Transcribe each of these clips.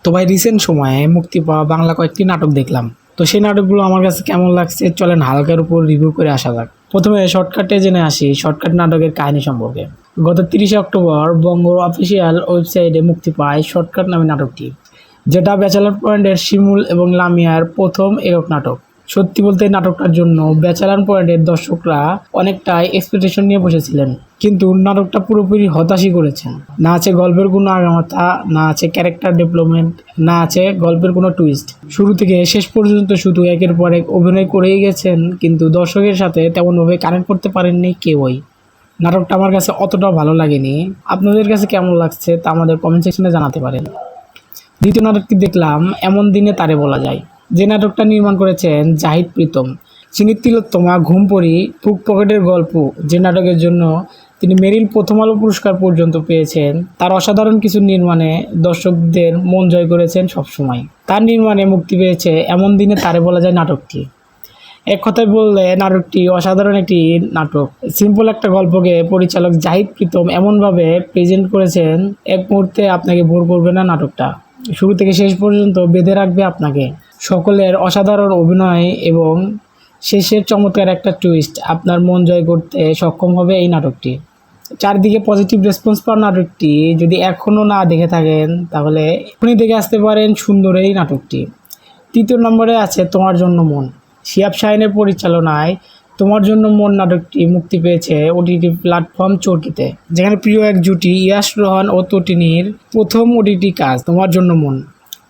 তো ভাই রিসেন্ট সময়ে মুক্তি পাওয়া বাংলা কয়েকটি নাটক দেখলাম। তো সেই নাটকগুলো আমার কাছে কেমন লাগছে চলেন হালকার উপর রিভিউ করে আসা যাক। প্রথমে শর্টকাটে জেনে আসি শর্টকাট নাটকের কাহিনী সম্পর্কে। গত 30 অক্টোবর বঙ্গ অফিসিয়াল ওয়েবসাইটে মুক্তি পায় শর্টকাট নামে নাটকটি, যেটা ব্যাচেলার পয়েন্টের শিমুল এবং লামিয়ার প্রথম একক নাটক। সত্যি বলতে নাটকটার জন্য ব্যাচেলার পয়েন্টের দর্শকরা অনেকটাই এক্সপেকটেশন নিয়ে বসেছিলেন, কিন্তু নাটকটা পুরোপুরি হতাশই করেছেন। না আছে গল্পের কোনো আগামাথা, না আছে ক্যারেক্টার ডেভেলপমেন্ট, না আছে গল্পের কোনো টুইস্ট। শুরু থেকে শেষ পর্যন্ত শুধু একের পর এক অভিনয় করেই গেছেন, কিন্তু দর্শকের সাথে তেমনভাবে কানেক্ট করতে পারেননি কেউই। নাটকটা আমার কাছে অতটাও ভালো লাগেনি। আপনাদের কাছে কেমন লাগছে তা আমাদের কমেন্ট সেকশনে জানাতে পারেন। দ্বিতীয় নাটকটি দেখলাম এমন দিনে তারে বলা যায়, যে নাটকটা নির্মাণ করেছেন জাহিদ প্রীতম। চিনি তিলোত্তমা, ঘুমপড়ি, পুক পকেটের গল্প, যে নাটকের জন্য তিনি মেরিল প্রথম আলো পুরস্কার পর্যন্ত পেয়েছেন, তার অসাধারণ কিছু নির্মাণে দর্শকদের মন জয় করেছেন সবসময়। তার নির্মাণে মুক্তি পেয়েছে এমন দিনে তারে বলা যায় নাটকটি। এক কথায় বললে নাটকটি অসাধারণ একটি নাটক। সিম্পল একটা গল্পকে পরিচালক জাহিদ প্রীতম এমনভাবে প্রেজেন্ট করেছেন, এক মুহূর্তে আপনাকে বোর করবে না নাটকটা। শুরু থেকে শেষ পর্যন্ত বেঁধে রাখবে আপনাকে। সকলের অসাধারণ অভিনয় এবং শেষের চমৎকার একটা টুইস্ট আপনার মন জয় করতে সক্ষম হবে এই নাটকটি। চারদিকে পজিটিভ রেসপন্স পাওয়ার নাটকটি যদি এখনও না দেখে থাকেন তাহলে এখনই দেখে আসতে পারেন সুন্দর এই নাটকটি। তৃতীয় নম্বরে আছে তোমার জন্য মন। শিহাব শাহিনের পরিচালনায় তোমার জন্য মন নাটকটি মুক্তি পেয়েছে ওটিটি প্ল্যাটফর্ম চরকিতে, যেখানে প্রিয় এক জুটি ইয়াশ রোহান ও তটিনীর প্রথম ওটিটি কাজ তোমার জন্য মন।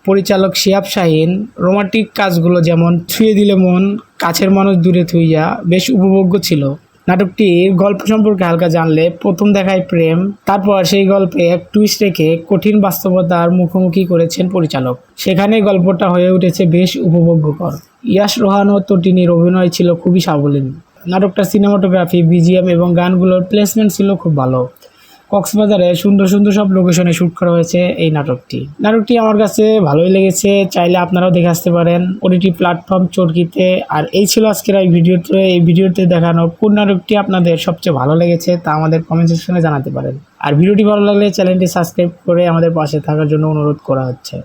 পরিচালক শিহাব শাহিন রোমান্টিক কাজগুলো যেমন ছুঁয়ে দিলে মন, কাছের মানুষ দূরে থুইয়া বেশ উপভোগ্য ছিল। নাটকটির গল্প সম্পর্কে হালকা জানলে প্রথম দেখায় প্রেম, তারপর সেই গল্পে এক টুইস্ট রেখে কঠিন বাস্তবতার মুখোমুখি করেছেন পরিচালক। সেখানে গল্পটা হয়ে উঠেছে বেশ উপভোগ্যকর। ইয়াশ রোহান ও তটিনীর অভিনয় ছিল খুবই সাবলীল। নাটকটার সিনেমাটোগ্রাফি, বিজিএম এবং গানগুলোর প্লেসমেন্ট ছিল খুব ভালো। কক্সবাজারে সুন্দর সুন্দর সব লোকেশনে শ্যুট করা হয়েছে এই নাটকটি আমার কাছে ভালোই লেগেছে। চাইলে আপনারাও দেখে আসতে পারেন ওটিটি প্ল্যাটফর্ম চরকিতে। আর এই ছিল আজকের এই ভিডিওতে দেখানো কোন নাটকটি আপনাদের সবচেয়ে ভালো লেগেছে তা আমাদের কমেন্ট সেকশনে জানাতে পারেন। আর ভিডিওটি ভালো লাগলে চ্যানেলটি সাবস্ক্রাইব করে আমাদের পাশে থাকার জন্য অনুরোধ করা হচ্ছে।